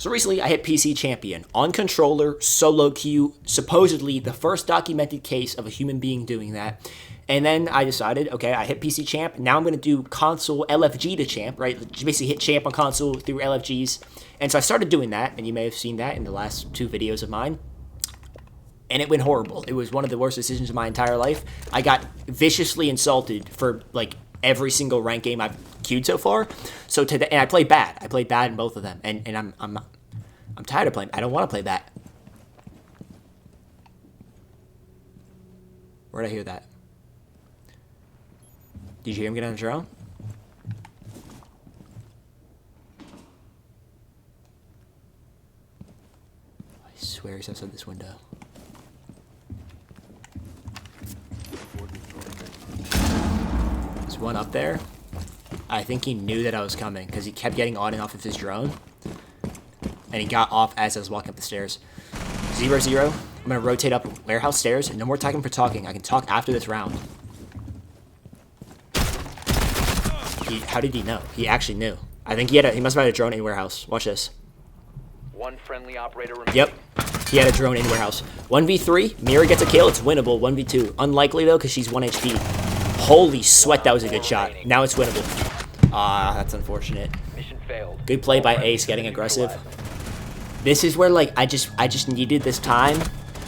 So recently I hit PC Champion on controller, solo queue, supposedly the first documented case of a human being doing that. And then I decided, okay, I hit PC Champ, now I'm going to do console LFG to Champ, right? Just basically hit Champ on console through LFGs. And so I started doing that, and you may have seen that in the last 2 videos of mine. And it went horrible. It was one of the worst decisions of my entire life. I got viciously insulted for, like, every single rank game I've queued so far. So today, and I played bad. I played bad in both of them, and I'm tired of playing. I don't want to play that. Where'd I hear that? Did you hear him get on the drone? I swear he's outside this window. There's one up there. I think he knew that I was coming because he kept getting on and off of his drone. And he got off as I was walking up the stairs. 0-0. I'm going to rotate up warehouse stairs. No more talking for talking. I can talk after this round. How did he know? He actually knew. I think he must have had a drone in warehouse. Watch this. One friendly operator remaining. Yep. He had a drone in warehouse. 1v3. Mira gets a kill. It's winnable. 1v2. Unlikely, though, because she's 1 HP. Holy sweat, that was a good shot. Now it's winnable. Ah, that's unfortunate. Mission failed. Good play by Ace, getting aggressive. This is where, like, I just needed this time.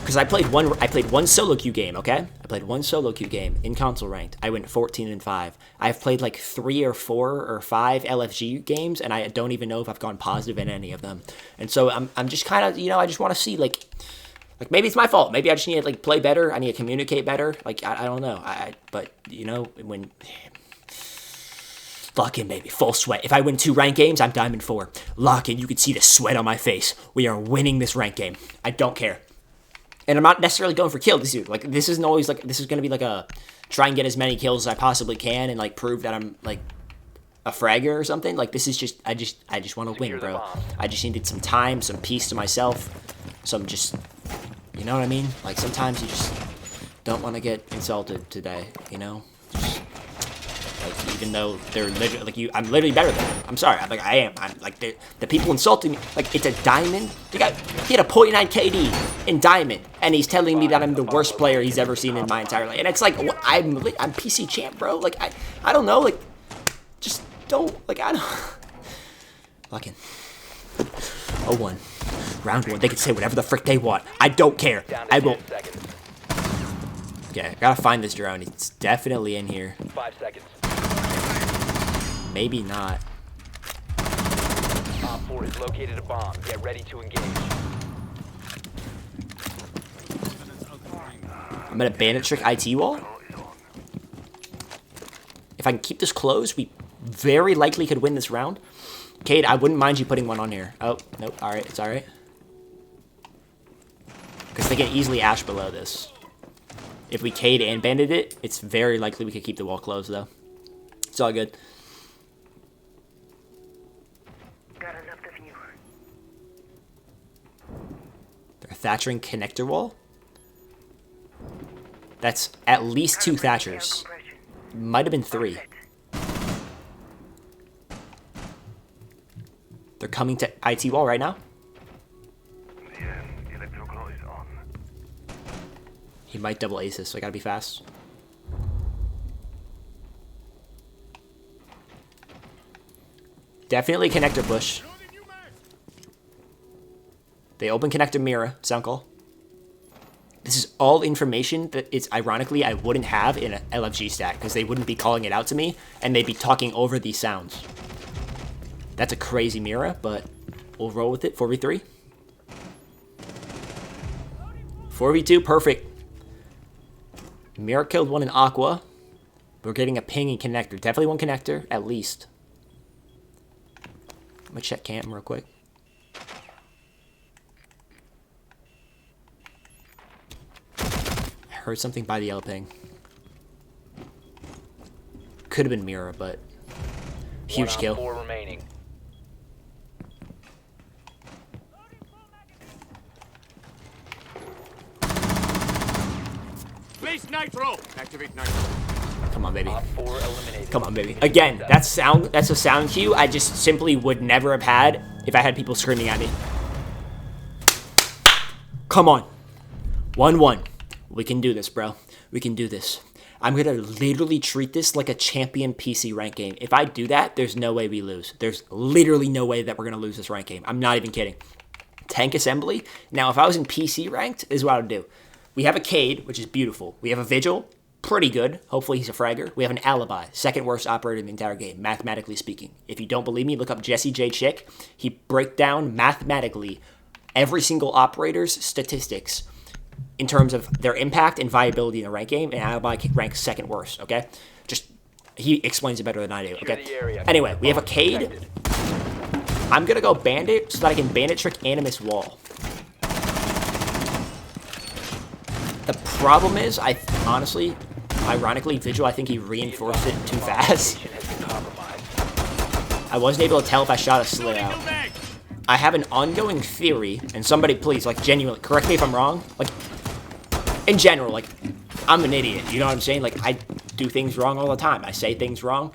Because I played one solo queue game, okay? I played one solo queue game in console ranked. I went 14-5. I've played like 3 or 4 or 5 LFG games, and I don't even know if I've gone positive in any of them. And so I'm just kind of, I just want to see, like maybe it's my fault. Maybe I just need to, like, play better. I need to communicate better. Like, I don't know. But, when... Lock in, baby. Full sweat. If I win 2 ranked games, I'm Diamond 4. Lock in. You can see the sweat on my face. We are winning this ranked game. I don't care. And I'm not necessarily going for kills this year. Like, this isn't always, like, this is going to be, like, a try and get as many kills as I possibly can and, like, prove that I'm, like, a fragger or something. Like, this is just, I just want to win, bro. I just needed some time, some peace to myself, some just, you know what I mean? Like, sometimes you just don't want to get insulted today, Just, like, even though they're literally, like, I'm literally better than them. I'm sorry. I am. I'm like, the people insulting me. Like, it's a diamond. He had a .9 KD in diamond, and he's telling me that I'm the worst player he's ever seen in my entire life. And it's like, what, I'm PC champ, bro. Like, I don't know. Like, just don't, like, I don't. Fucking 0-1. Round 1. They can say whatever the frick they want. I don't care. I won't. Okay, I gotta find this drone. It's definitely in here. 5 seconds. Maybe not. Op 4 has located a bomb. Get ready to engage. I'm gonna bandit trick IT wall. If I can keep this closed, we very likely could win this round. Cade, I wouldn't mind you putting one on here. Oh, nope. Alright, it's alright. Because they can easily ash below this. If we Cade and bandit it, it's very likely we could keep the wall closed, though. It's all good. They're thatchering connector wall. That's at least 2 thatchers. Might have been 3. They're coming to IT wall right now. He might double ace this, so I gotta be fast. Definitely connector push. They open connector Mira, sound call. This is all information that it's ironically I wouldn't have in an LFG stack because they wouldn't be calling it out to me and they'd be talking over these sounds. That's a crazy Mira, but we'll roll with it. 4v3. 4v2, perfect. Mira killed one in Aqua. We're getting a ping in connector. Definitely one connector, at least. I'm gonna check cam real quick. I heard something by the yellow ping. Could have been Mira, but huge kill. 4 remaining. Place nitro. Activate nitro. Come on, baby. Op 4 eliminated. Come on, baby. Again, that's a sound cue I just simply would never have had if I had people screaming at me. Come on. 1-1. We can do this, bro. We can do this. I'm going to literally treat this like a champion PC rank game. If I do that, there's no way we lose. There's literally no way that we're going to lose this rank game. I'm not even kidding. Tank assembly. Now, if I was in PC ranked, this is what I would do. We have a Cade, which is beautiful. We have a Vigil, pretty good. Hopefully he's a fragger. We have an Alibi, second worst operator in the entire game, mathematically speaking. If you don't believe me, look up Jesse J. Chick. He break down mathematically every single operator's statistics in terms of their impact and viability in a rank game, and Alibi ranks second worst, okay? Just, he explains it better than I do, okay? Anyway, we have a Cade. I'm going to go Bandit so that I can Bandit trick Animus Wall. The problem is, honestly, ironically, Vigil, I think he reinforced it too fast. I wasn't able to tell if I shot a slit out. I have an ongoing theory, and somebody please, like, genuinely, correct me if I'm wrong. Like, in general, like, I'm an idiot, you know what I'm saying? Like, I do things wrong all the time. I say things wrong.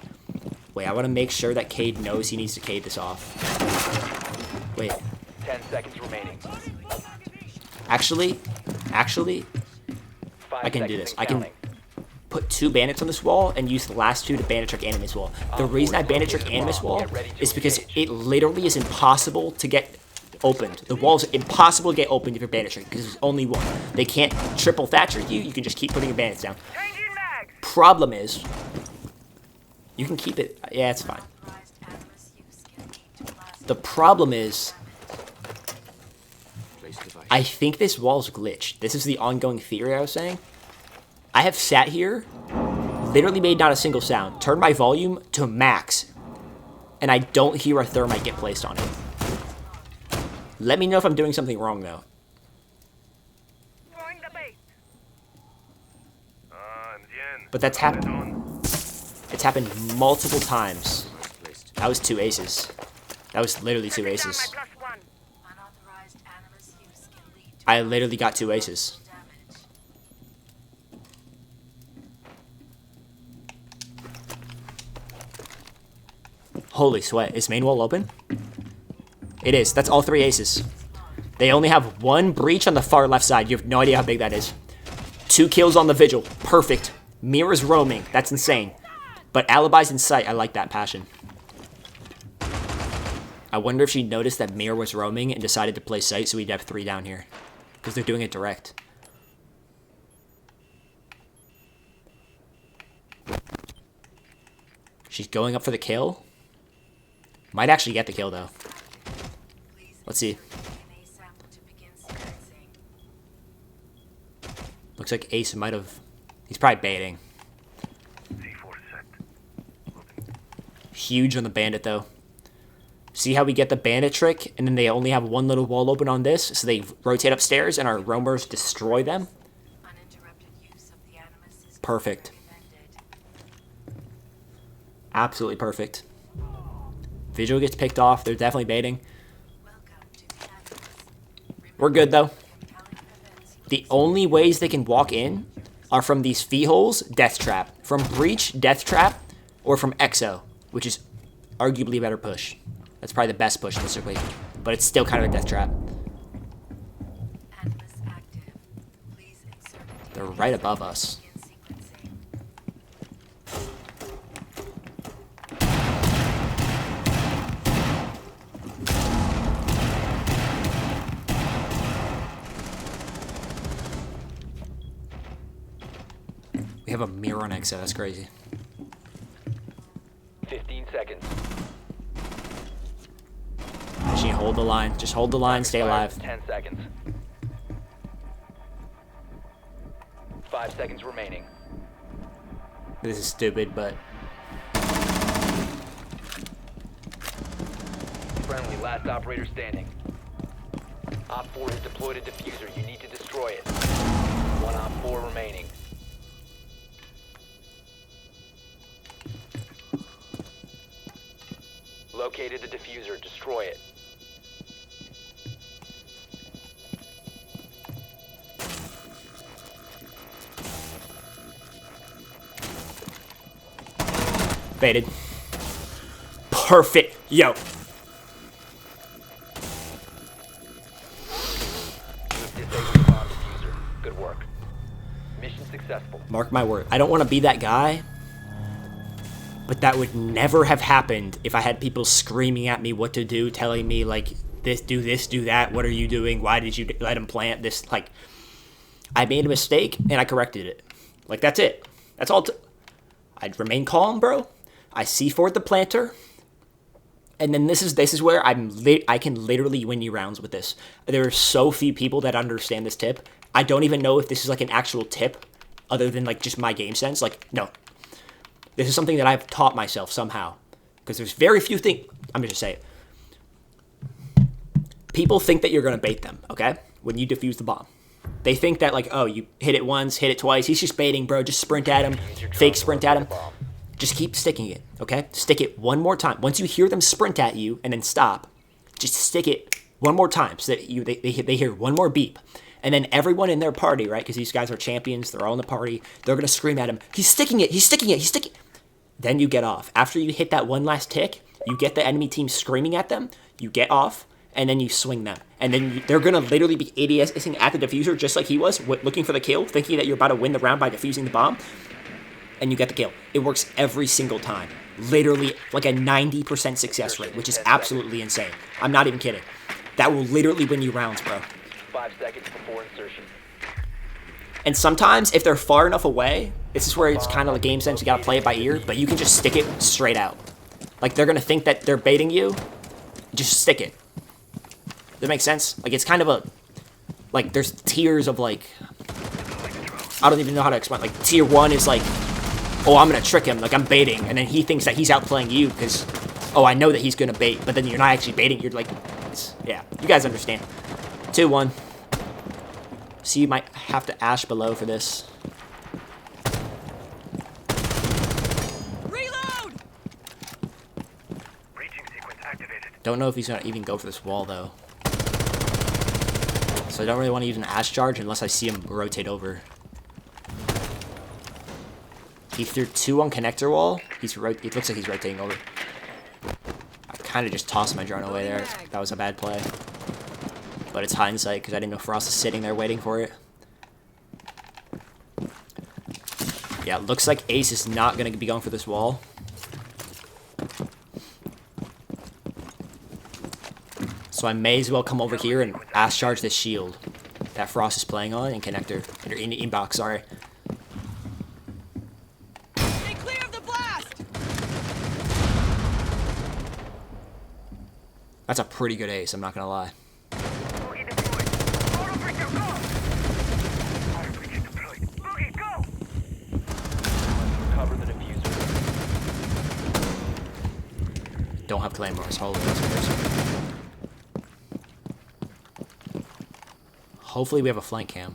Wait, I want to make sure that Cade knows he needs to Cade this off. Wait. 10 seconds remaining. Actually, I can do this. I can put 2 bandits on this wall and use the last 2 to bandit trick Animus Wall. The reason I bandit trick Animus Wall is because it literally is impossible to get opened. The wall is impossible to get opened if you're bandit trick because there's only one. They can't triple Thatcher you. You can just keep putting your bandits down. Problem is, you can keep it. Yeah, it's fine. The problem is, I think this wall's glitched. This is the ongoing theory I was saying. I have sat here, literally made not a single sound, turned my volume to max, and I don't hear a thermite get placed on it. Let me know if I'm doing something wrong, though. But that's happened. It's happened multiple times. That was 2 aces. That was literally 2 aces. I literally got 2 aces. Holy sweat. Is main wall open? It is. That's all 3 aces. They only have 1 breach on the far left side. You have no idea how big that is. 2 kills on the Vigil. Perfect. Mira's roaming. That's insane. But Alibi's in sight. I like that passion. I wonder if she noticed that Mira was roaming and decided to play sight so we'd have 3 down here. Because they're doing it direct. She's going up for the kill. Might actually get the kill, though. Let's see. Looks like Ace might have... He's probably baiting. Huge on the bandit, though. See how we get the bandit trick, and then they only have 1 little wall open on this, so they rotate upstairs, and our roamers destroy them? Perfect. Absolutely perfect. Vigil gets picked off. They're definitely baiting. We're good, though. The only ways they can walk in are from these fee holes, Death Trap. From Breach, Death Trap, or from Exo, which is arguably a better push. That's probably the best push in this equation. But it's still kind of a Death Trap. They're right above us. We have a mirror on Exo. That's crazy. 15 seconds. Just need to hold the line. Just hold the line. Stay alive. 10 seconds. 5 seconds remaining. This is stupid, but... Friendly, last operator standing. Op 4 has deployed a diffuser. You need to destroy it. 1 Op 4 remaining. Located the diffuser. Destroy it. Baited. Perfect. Yo. Disable the bomb diffuser. Good work. Mission successful. Mark my word. I don't want to be that guy, but that would never have happened if I had people screaming at me what to do, telling me, like, this, do that. What are you doing? Why did you let him plant this? Like, I made a mistake, and I corrected it. Like, that's it. That's all. I'd remain calm, bro. I C4'd the planter. And then this is where I can literally win you rounds with this. There are so few people that understand this tip. I don't even know if this is like an actual tip other than like just my game sense. Like, no. This is something that I've taught myself somehow. Because there's very few things. I'm going to just say it. People think that you're going to bait them, okay? When you defuse the bomb. They think that, like, oh, you hit it once, hit it twice. He's just baiting, bro. Just sprint at him. Fake sprint at him. Just keep sticking it, okay? Stick it one more time. Once you hear them sprint at you and then stop, just stick it one more time so that they hear one more beep. And then everyone in their party, right, because these guys are champions, they're all in the party, they're going to scream at him, he's sticking it, he's sticking it, he's sticking it. Then you get off. After you hit that one last tick, you get the enemy team screaming at them, you get off, and then you swing them. And then they're going to literally be ADSing at the diffuser just like he was, looking for the kill, thinking that you're about to win the round by defusing the bomb. And you get the kill. It works every single time. Literally like a 90% success rate, which is absolutely insane. I'm not even kidding. That will literally win you rounds, bro. 5 seconds before insertion. And sometimes, if they're far enough away, this is where it's kind of the game sense. You gotta play it by ear, but you can just stick it straight out. Like, they're gonna think that they're baiting you. Just stick it. Does that make sense? Like, it's kind of a... Like, there's tiers of, like... I don't even know how to explain. Like, tier 1 is like... Oh, I'm going to trick him, like I'm baiting, and then he thinks that he's outplaying you because, oh, I know that he's going to bait, but then you're not actually baiting, you're like, yeah, you guys understand. 2-1. So you might have to ash below for this. Reload! Breaching sequence activated. Don't know if he's going to even go for this wall, though. So I don't really want to use an ash charge unless I see him rotate over. He threw 2 on connector wall. It looks like he's rotating over. I kind of just tossed my drone away there. That was a bad play. But it's hindsight because I didn't know Frost is sitting there waiting for it. Yeah, it looks like Ace is not going to be going for this wall. So I may as well come over here and ash charge this shield that Frost is playing on in connector. Or in inbox, sorry. That's a pretty good ace, I'm not gonna lie. Boogie deployed. Auto breacher, go! Auto breacher deployed. Boogie, go! Recover the diffuser. Don't have claymores, hold it. Hopefully we have a flank cam.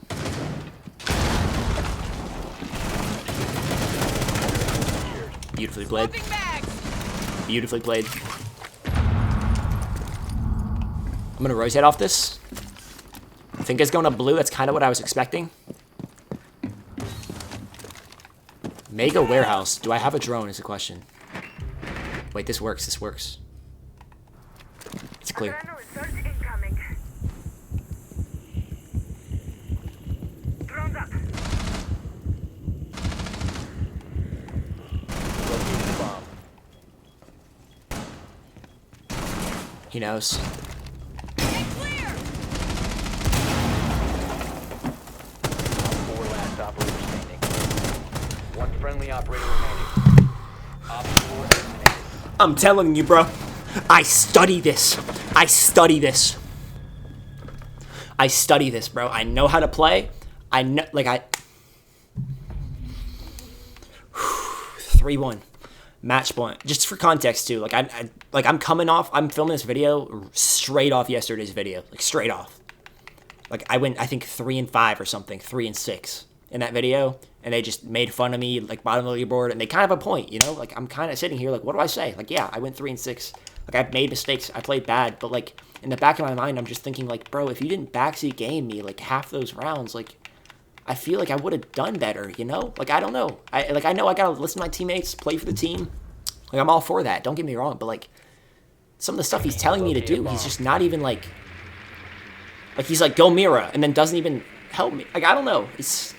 Beautifully played. Beautifully played. I'm gonna rotate off this. I think it's going to blue. That's kind of what I was expecting. Mega warehouse. Do I have a drone is the question. Wait, this works. This works. It's clear. Adrenaline surge incoming. Drones up. Located the bomb. He knows. Operator standing. One friendly operator remaining. Op 4 eliminated. I'm telling you, bro. I study this. I study this. I study this, bro. I know how to play. I know, like, 3-1. Match point. Just for context, too. Like, I'm coming off, I'm filming this video straight off yesterday's video. Like, straight off. Like, I went, I think, 3-5 or something. 3-6 in that video. And they just made fun of me, like, bottom of the leaderboard. And they kind of have a point, you know? Like, I'm kind of sitting here, like, what do I say? Like, yeah, I went 3-6. Like, I've made mistakes. I played bad. But, like, in the back of my mind, I'm just thinking, like, bro, if you didn't backseat game me, like, half those rounds, like, I feel like I would have done better, you know? Like, I don't know. I know I got to listen to my teammates, play for the team. Like, I'm all for that. Don't get me wrong. But, like, some of the stuff he's telling me to do, he's just not even, like, he's like, go Mira, and then doesn't even help me. Like, I don't know. It's...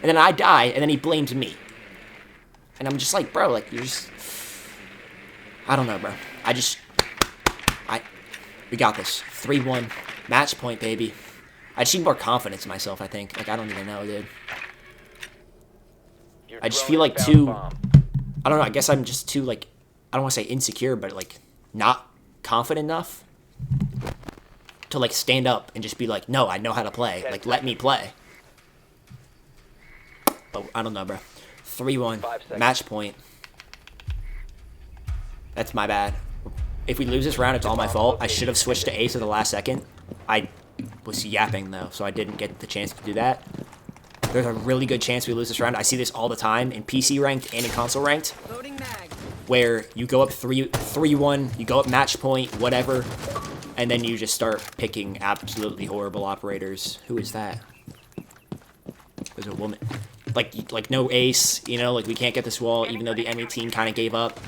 And then I die, and then he blames me. And I'm just like, bro, like, you're just... I don't know, bro. We got this. 3-1. Match point, baby. I just need more confidence in myself, I think. Like, I don't even know, dude. I just feel like too... I don't know, I guess I'm just too, like... I don't want to say insecure, but, like, not confident enough to, like, stand up and just be like, no, I know how to play. Like, let me play. But I don't know, bro. 3-1. Match point. That's my bad. If we lose this round, it's all my fault. I should have switched to ace at the last second. I was yapping, though, so I didn't get the chance to do that. There's a really good chance we lose this round. I see this all the time in PC ranked and in console ranked, where you go up 3-1, you go up match point, whatever, and then you just start picking absolutely horrible operators. Who is that? There's a woman. Like no ace, you know, like we can't get this wall, even though the enemy team kind of gave up.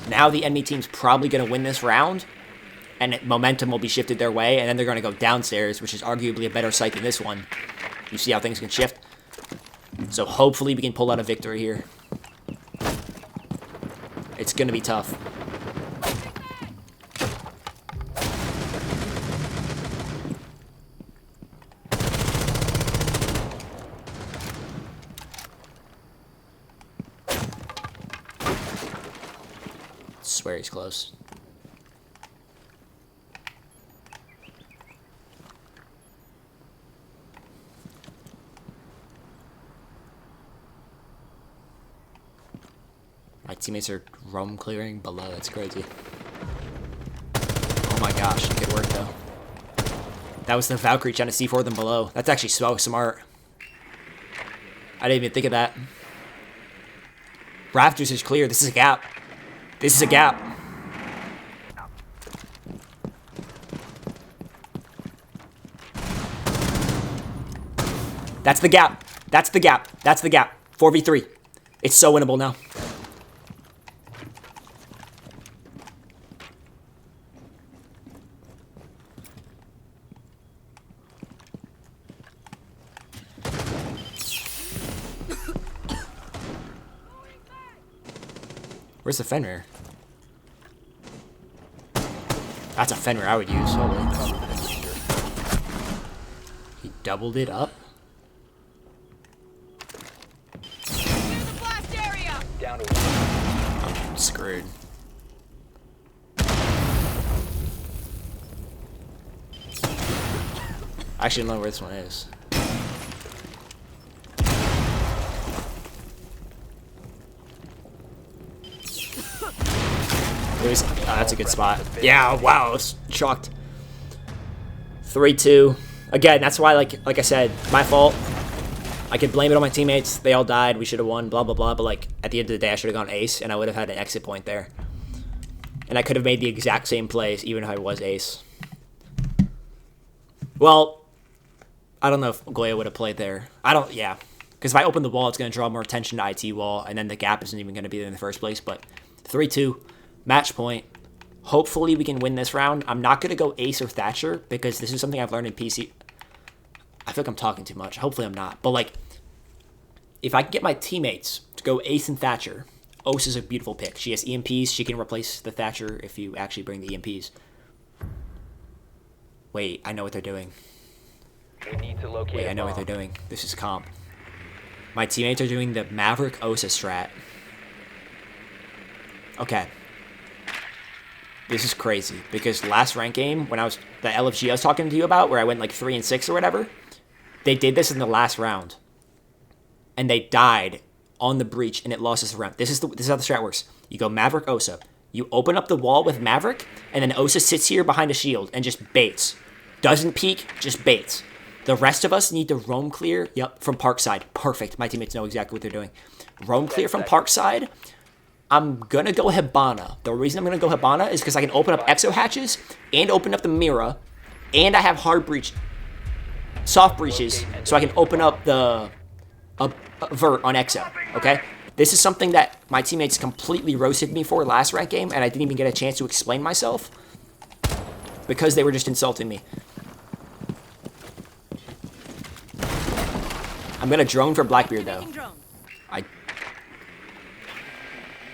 Now the enemy team's probably going to win this round, and momentum will be shifted their way, and then they're going to go downstairs, which is arguably a better site than this one. You see how things can shift? So hopefully we can pull out a victory here. It's going to be tough. I swear he's close. My teammates are roam clearing below. That's crazy. Oh my gosh, good work though. That was the Valkyrie trying to C4 them below. That's actually so smart. I didn't even think of that. Rafters is clear. This is a gap. This is a gap. That's the gap. That's the gap. That's the gap. 4v3. It's so winnable now. Where's the Fenrir? That's a Fenrir I would use. Holy. He doubled it up. Down to one. I'm screwed. I actually don't know where this one is. Oh, that's a good spot. Yeah, wow, I was shocked. 3-2. Again, that's why, like I said, my fault. I could blame it on my teammates. They all died. We should have won, blah, blah, blah. But, like, at the end of the day, I should have gone ace, and I would have had an exit point there. And I could have made the exact same plays, even if I was ace. Well, I don't know if Goya would have played there. Yeah. Because if I open the wall, it's going to draw more attention to IT wall, and then the gap isn't even going to be there in the first place. But 3-2. Match point. Hopefully we can win this round. I'm not going to go ace or Thatcher because this is something I've learned in PC. I feel like I'm talking too much. Hopefully I'm not. But, like, if I can get my teammates to go ace and Thatcher, Ose is a beautiful pick. She has EMPs. She can replace the Thatcher if you actually bring the EMPs. Wait, I know what they're doing. We need to locate Wait, I know what they're doing. This is comp. My teammates are doing the Maverick Ose strat. Okay. This is crazy, because last rank game, when I was, the LFG I was talking to you about, where I went like 3-6 or whatever, they did this in the last round. And they died on the breach, and it lost us a round. This is how the strat works. You go Maverick, Osa. You open up the wall with Maverick, and then Osa sits here behind a shield and just baits. Doesn't peek, just baits. The rest of us need to roam clear, from Parkside. Perfect, my teammates know exactly what they're doing. Roam clear from Parkside. I'm going to go Hibana. The reason I'm going to go Hibana is because I can open up exo hatches and open up the Mira, and I have hard breach, soft breaches, so I can open up the vert on exo, okay? This is something that my teammates completely roasted me for last rank game, and I didn't even get a chance to explain myself because they were just insulting me. I'm gonna drone for Blackbeard though. I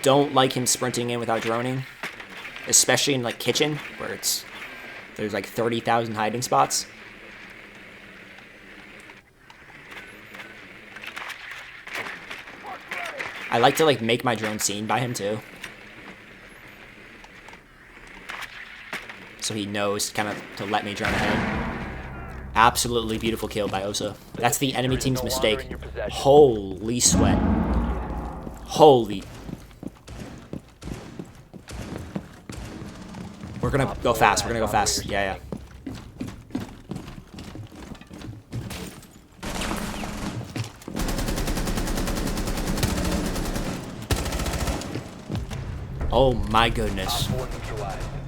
don't like him sprinting in without droning, especially in like kitchen where there's like 30,000 hiding spots. I like to like make my drone seen by him too, so he knows kind of to let me drone ahead. Absolutely beautiful kill by Osa. That's the enemy team's mistake. Holy sweat. Holy. We're gonna go fast. We're gonna go fast. Yeah, yeah. Oh my goodness.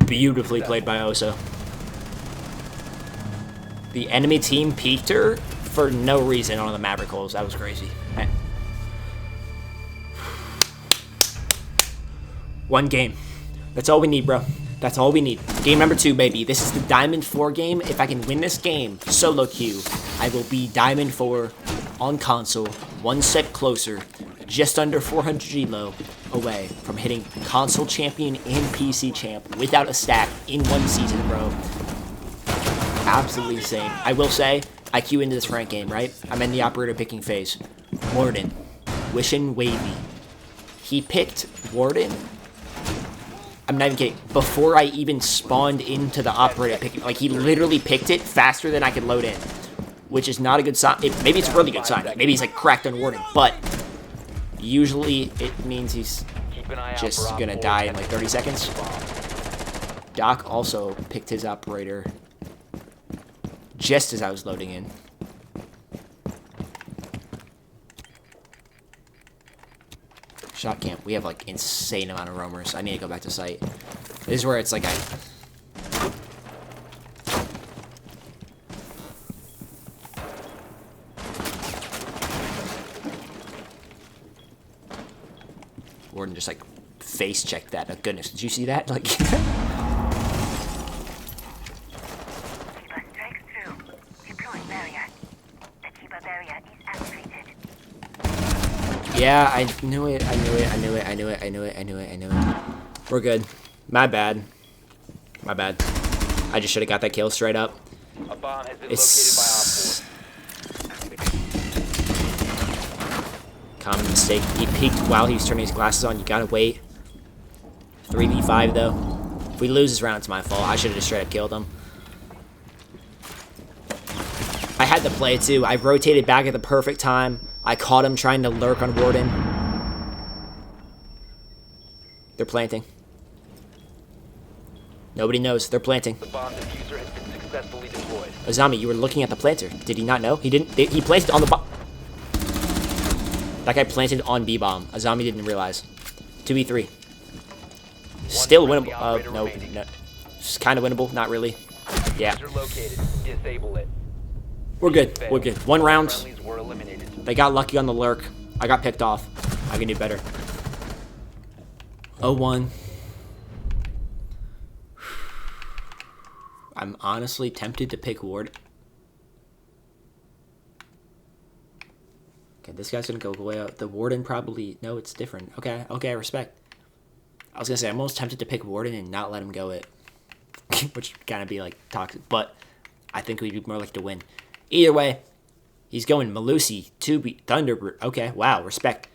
Beautifully played by Osa. The enemy team peeked her for no reason on the Maverick holes. That was crazy. Man. One game. That's all we need, bro. That's all we need. Game number 2, baby. This is the Diamond 4 game. If I can win this game, solo queue, I will be Diamond 4 on console, one step closer, just under 400 elo away from hitting console champion and PC champ without a stack in one season, bro. Absolutely insane. I will say, I queue into this rank game, right? I'm in the operator picking phase. Warden. Wishing Wavy. He picked Warden. I'm not even kidding. Before I even spawned into the operator picking, like he literally picked it faster than I could load in, which is not a good sign. Maybe it's a really good sign. Maybe he's like cracked on Warden, but usually it means he's just gonna die in like 30 seconds. Doc also picked his operator just as I was loading in. Shot camp. We have like insane amount of roamers. I need to go back to site. This is where it's like Warden just like face checked that. Oh goodness, did you see that? Like yeah, I knew it. We're good. My bad. I just should have got that kill straight up. A bomb has been located by Op 4. Common mistake. He peeked while he was turning his glasses on. You gotta wait. 3v5 though. If we lose this round, it's my fault. I should have just straight up killed him. I had to play it too. I rotated back at the perfect time. I caught him trying to lurk on Warden. They're planting. Nobody knows. They're planting. The bomb diffuser has been successfully deployed. Azami, you were looking at the planter. Did he not know? He didn't. He planted on the bomb. That guy planted on B-bomb. Azami didn't realize. 2v3. Still winnable. No. It's kind of winnable. Not really. Yeah. Located. Disable it. We're good. We're good. One round. Friendlies were eliminated. They got lucky on the lurk. I got picked off. I can do better. 0-1. I'm honestly tempted to pick Ward. Okay, this guy's gonna go way out. The Warden probably... No, it's different. Okay, okay, I respect. I was gonna say, I'm almost tempted to pick Warden and not let him go it. Which kind of be, like, toxic. But I think we'd be more likely to win. Either way, he's going Malusi, 2B, Thunderbird. Okay, wow, respect.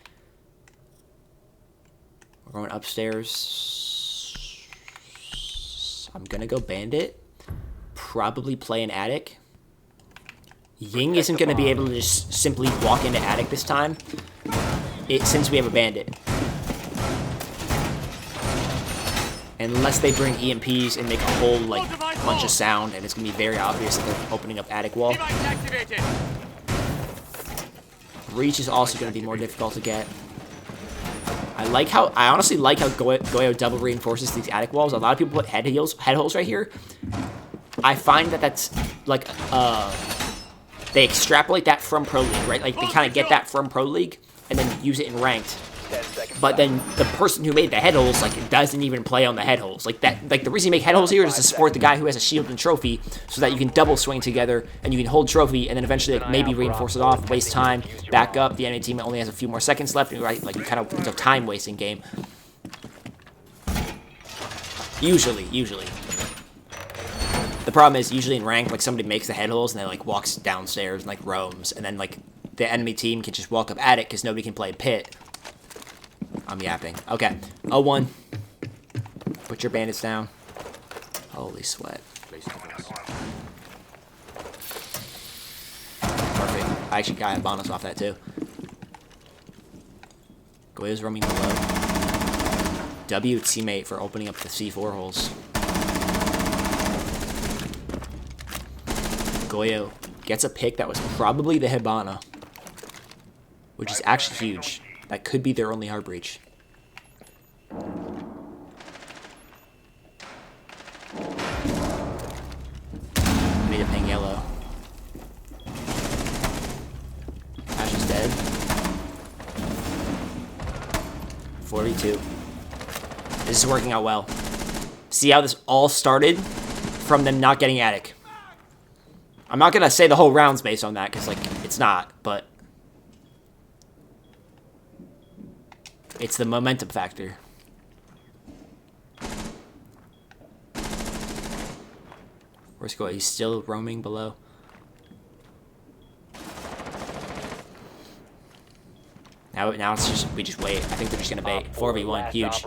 We're going upstairs. I'm gonna go Bandit. Probably play an Attic. Ying isn't gonna be able to just simply walk into Attic this time. Since we have a Bandit. Unless they bring EMPs and make a whole, like, bunch of sound, and it's gonna be very obvious that they're opening up Attic wall. Reach is also gonna be more difficult to get. I honestly like how Goyo double reinforces these Attic walls. A lot of people put head holes right here. I find that that's, like, they extrapolate that from Pro League, right? Like, they kind of get that from Pro League, and then use it in Ranked. but then the person who made the head holes like doesn't even play on the head holes. Like that, like the reason you make head holes here is to support the guy who has a shield and trophy, so that you can double swing together and you can hold trophy and then eventually like maybe reinforce it off, waste time, back up. The enemy team only has a few more seconds left, right? Like you kind of, it's a time wasting game. Usually. The problem is usually in rank, like somebody makes the head holes and then like walks downstairs and like roams, and then like the enemy team can just walk up at it because nobody can play pit. I'm yapping. Okay, 0-1. Put your bandits down. Holy sweat. Perfect. I actually got a bonus off that too. Goyo's roaming below. W teammate for opening up the C4 holes. Goyo gets a pick that was probably the Hibana, which is actually huge. That could be their only hard breach. Need a ping yellow. Ash is dead. 42. This is working out well. See how this all started from them not getting attic. I'm not gonna say the whole round's based on that, because like it's not, but it's the momentum factor. Where's Goyo? He's still roaming below. Now it's just, we just wait. I think they're just gonna bait. 4v1, huge.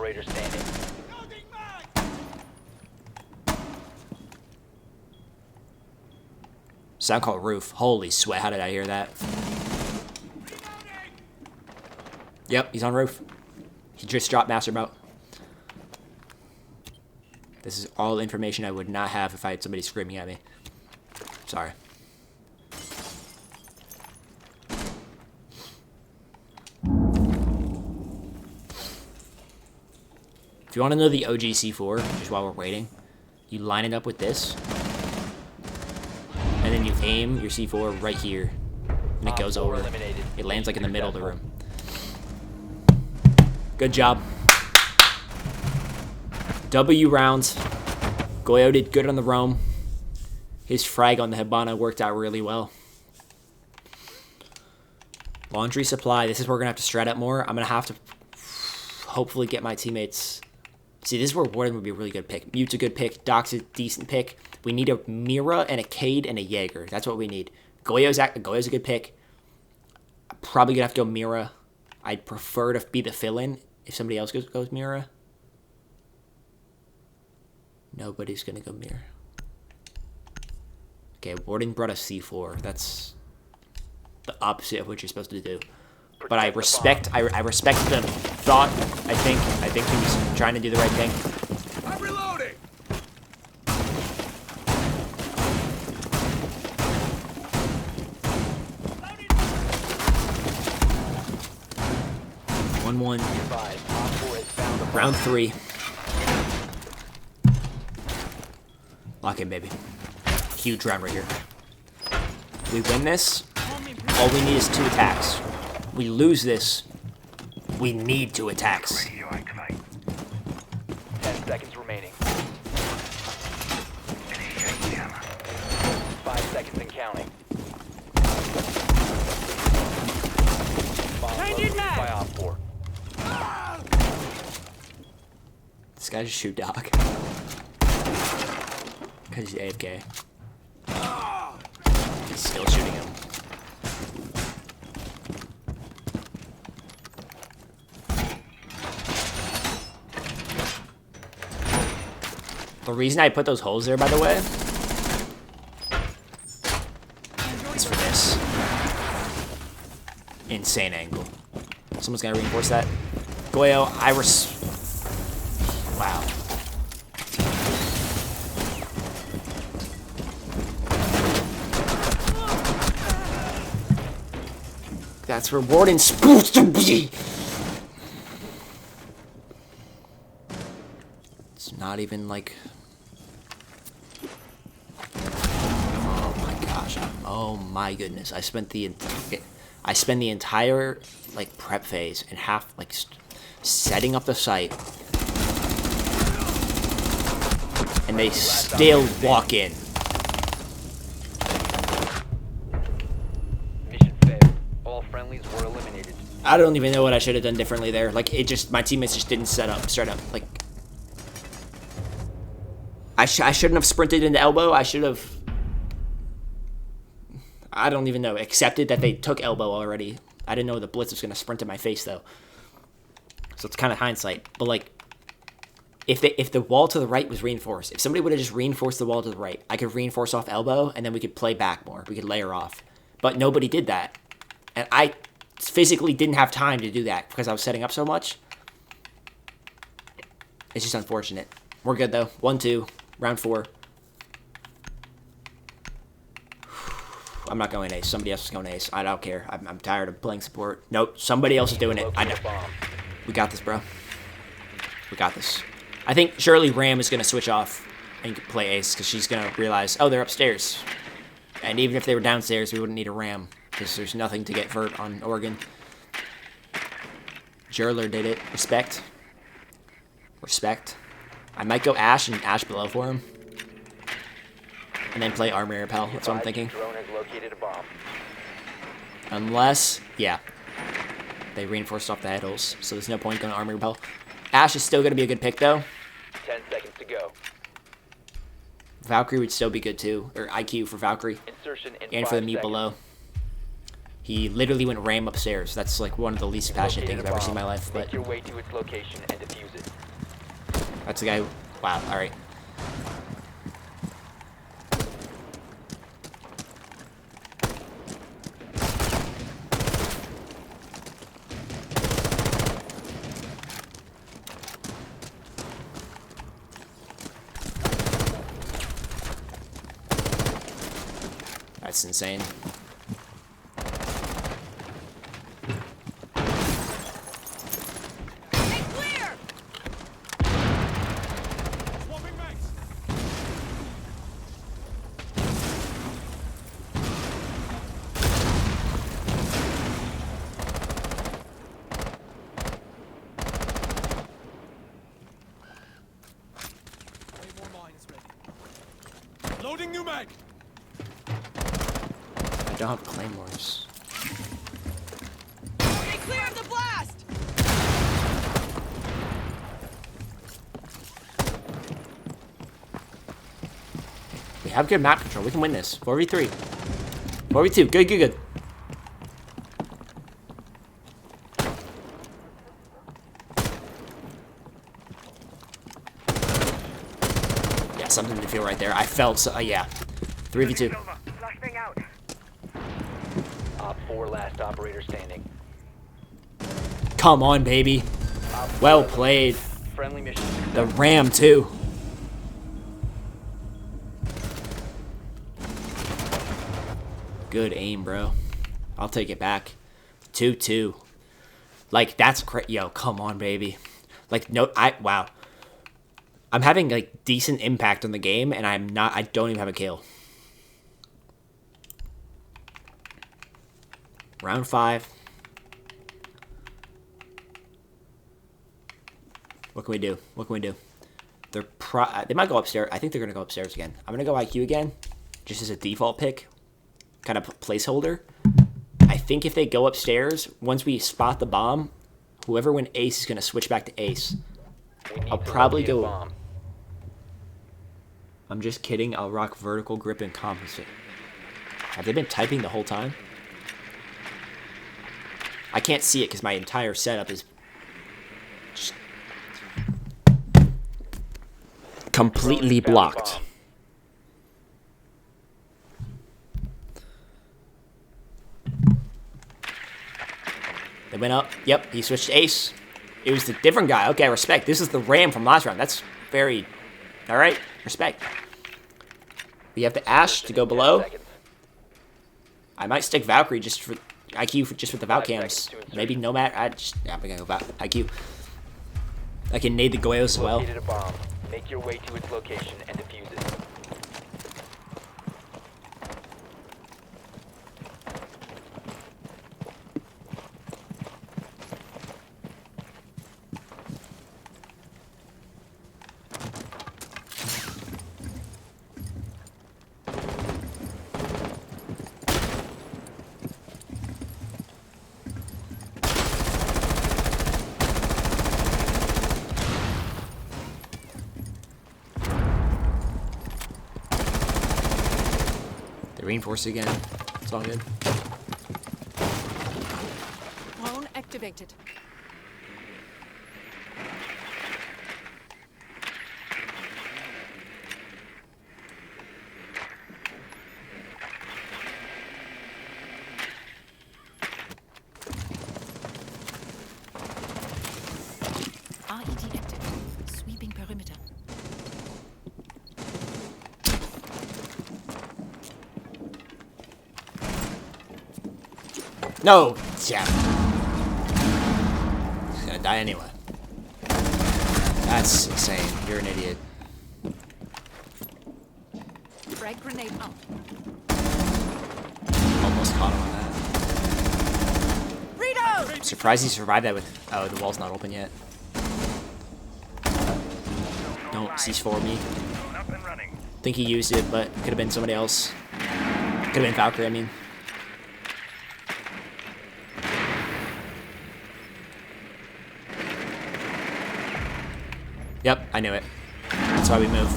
Sound called roof. Holy sweat, how did I hear that? Yep, he's on roof. He just dropped master boat. This is all information I would not have if I had somebody screaming at me. Sorry. If you want to know the OG C4, just while we're waiting, you line it up with this. And then you aim your C4 right here. And it goes over. It lands like in the middle of the room. Good job. W rounds. Goyo did good on the roam. His frag on the Hibana worked out really well. Laundry supply. This is where we're going to have to strat up more. I'm going to have to hopefully get my teammates. See, this is where Warden would be a really good pick. Mute's a good pick. Doc's a decent pick. We need a Mira and a Cade and a Jaeger. That's what we need. Goyo's a good pick. I'm probably going to have to go Mira. I'd prefer to be the fill-in if somebody else goes Mira. Nobody's going to go Mira. Okay, Warden brought a C4. That's the opposite of what you're supposed to do. But I respect the thought. I think he was trying to do the right thing. I'm reloading. 1-1. Round 3. Lock in, baby. Huge round right here. We win this, all we need is 2 attacks. We lose this, we need 2 attacks. 10 seconds remaining. 5 seconds and counting. By Op 4. This guy just shoot Doc. Because he's AFK. He's still shooting him. The reason I put those holes there, by the way, is for this. Insane angle. Someone's gotta reinforce that. Goyo, wow. That's where Warden's supposed to be! It's not even like... Oh my gosh. Oh my goodness. I spent the entire like prep phase and half like setting up the site. And they still walk in. Mission failed. All friendlies were eliminated. I don't even know what I should have done differently there. Like, it just, my teammates just didn't set up, straight up. Like, I shouldn't have sprinted into elbow. I should have, I don't even know, accepted that they took elbow already. I didn't know the blitz was going to sprint in my face, though. So it's kind of hindsight. But, like, if the wall to the right was reinforced, if somebody would have just reinforced the wall to the right, I could reinforce off elbow, and then we could play back more. We could layer off. But nobody did that. And I physically didn't have time to do that because I was setting up so much. It's just unfortunate. We're good, though. 1-2. Round 4. I'm not going ace. Somebody else is going ace. I don't care. I'm tired of playing support. Nope. Somebody else is doing it. I know. We got this, bro. We got this. I think surely Ram is going to switch off and play ace because she's going to realize, oh, they're upstairs. And even if they were downstairs, we wouldn't need a Ram because there's nothing to get vert on Oregon. Jurler did it. Respect. Respect. I might go Ash and Ash below for him. And then play Armory Repel. That's what I'm thinking. Drone has located a bomb. Unless, yeah. They reinforced off the head holes, so there's no point going to Armory Repel. Ash is still going to be a good pick, though. 10 seconds to go. Valkyrie would still be good, too. Or IQ for Valkyrie. Insertion in And for the 5 meat seconds. below. He literally went Ram upstairs. That's like one of the least passionate things I've ever seen in my life. But Make your way to its location and defuse it. that's the guy. Wow, alright. That's insane. Loading new mag. I don't have claymores. Stay clear of the blast. We have good map control. We can win this. 4v3. 4v2. Good, good, good. Yeah, something to feel right there. I felt, so, yeah. 3v2. Flashbang out. Op 4 last operator standing. Come on, baby. Well played. Friendly mission. The Ram, too. Good aim, bro. I'll take it back. 2-2. Like, that's crazy. Yo, come on, baby. Like, no, wow. I'm having, like, decent impact on the game, and I don't even have a kill. Round 5. What can we do? What can we do? They might go upstairs. I think they're going to go upstairs again. I'm going to go IQ again, just as a default pick. Kind of placeholder. I think if they go upstairs, once we spot the bomb, whoever went ace is going to switch back to ace. I'll probably go... Bomb. I'm just kidding. I'll rock vertical grip and compensate. Have they been typing the whole time? I can't see it because my entire setup is just completely blocked. They went up. Yep, he switched to ace. It was the different guy. Okay, respect. This is the Ram from last round. That's very... Alright, respect. We have the Ash to go below. I might stick Valkyrie just for... IQ for, just with the Valk cams. Maybe Nomad. Yeah, I'm gonna go IQ. I can nade the Goyos as well. Located a bomb. Make your way to its location and defuse it. They reinforce it again. It's all good. Drone activated. RED active. Sweeping perimeter. No! Yeah. He's gonna die anyway. That's insane. You're an idiot. Frag grenade out. Almost caught him on that. Reload! Surprised he survived that with... Oh, the wall's not open yet. Don't C4 me. Drone up and running. Think he used it, but could have been somebody else. Could have been Valkyrie, I mean. Yep, I knew it. That's why we moved.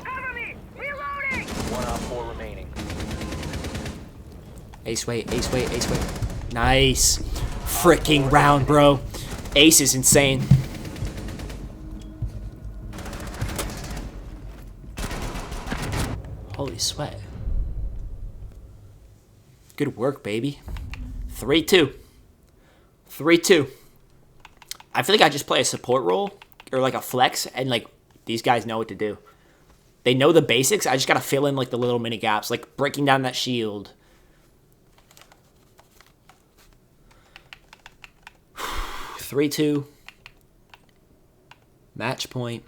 Cover me! Reloading! One Op 4 remaining. Ace wait, ace wait, ace wait. Nice. Freaking round, bro. Ace is insane. Holy sweat. Good work, baby. 3-2. 3-2. I feel like I just play a support role or like a flex, and like these guys know what to do. They know the basics. I just gotta fill in like the little mini gaps, like breaking down that shield. 3-2. Match point.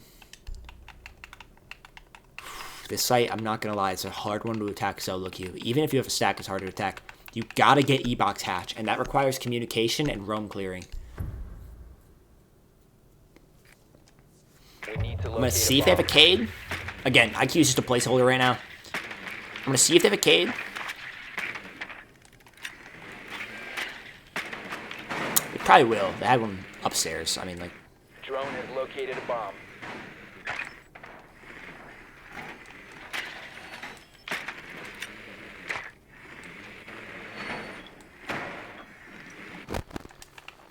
This site, I'm not gonna lie, it's a hard one to attack solo queue. Even if you have a stack, it's hard to attack. You gotta get E-Box hatch, and that requires communication and roam clearing. We need to I'm gonna see if they have a Cade. Again, IQ is just a placeholder right now. I'm gonna see if they have a Cade. They probably will. They had one upstairs. I mean, like, Drone has located a bomb.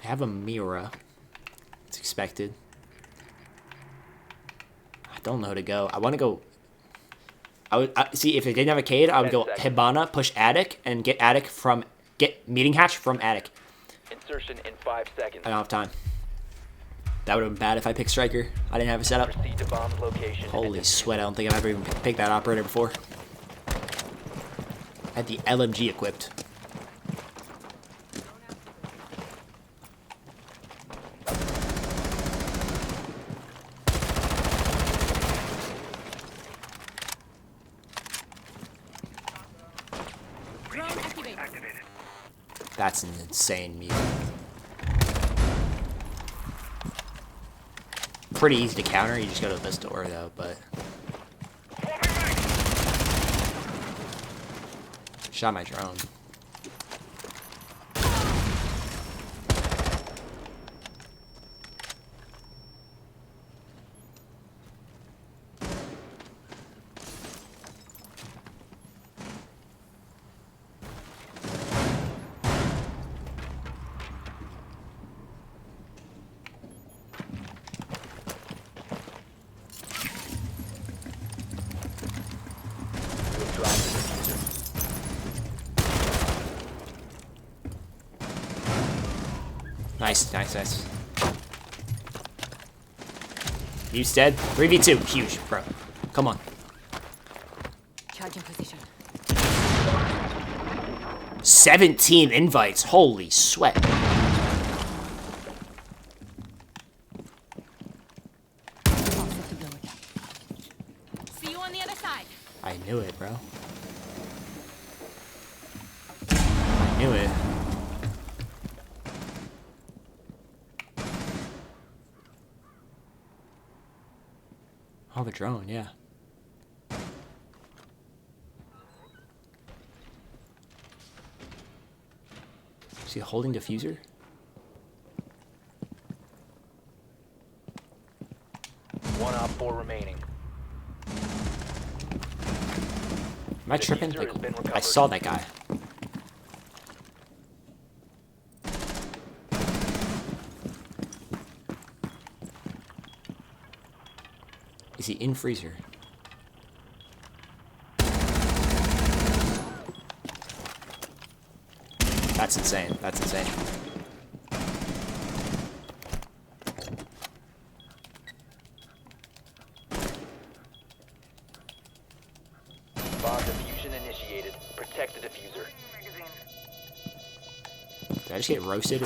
they have a Mira. It's expected. I don't know how to go. I want to go. See if they didn't have a Cade, I would 10 go seconds. Hibana, push attic, and get meeting hatch from attic. Insertion in 5 seconds. I don't have time. That would have been bad if I picked striker. I didn't have a setup. Proceed to bomb's location. and Holy defuse sweat! I don't think I've ever even picked that operator before. I had the LMG equipped. Drone activated. Activated. That's an insane mute. Pretty easy to counter. You just go to this door though, but shot my drone. Nice, nice, nice. Mute's dead. 3v2. Huge, bro. Come on. Charging position. 17 invites. Holy sweat. See you on the other side. I knew it, bro. I knew it. Oh, the drone, yeah. Is he holding diffuser? Op 4 remaining. Am I tripping? Diffuser Like, has been I recovered. saw that guy. Is he in freezer? That's insane. That's insane. Bomb diffusion initiated. Protect the diffuser. Magazine. Did I just get roasted?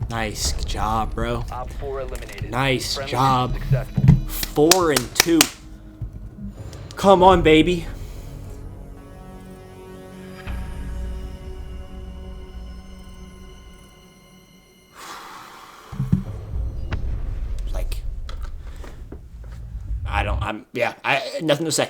Nice job, bro. Op 4 eliminated. Nice Friendly job. mission Successful. 4 and 2. Come on, baby. Like, I don't, I'm, yeah, nothing to say.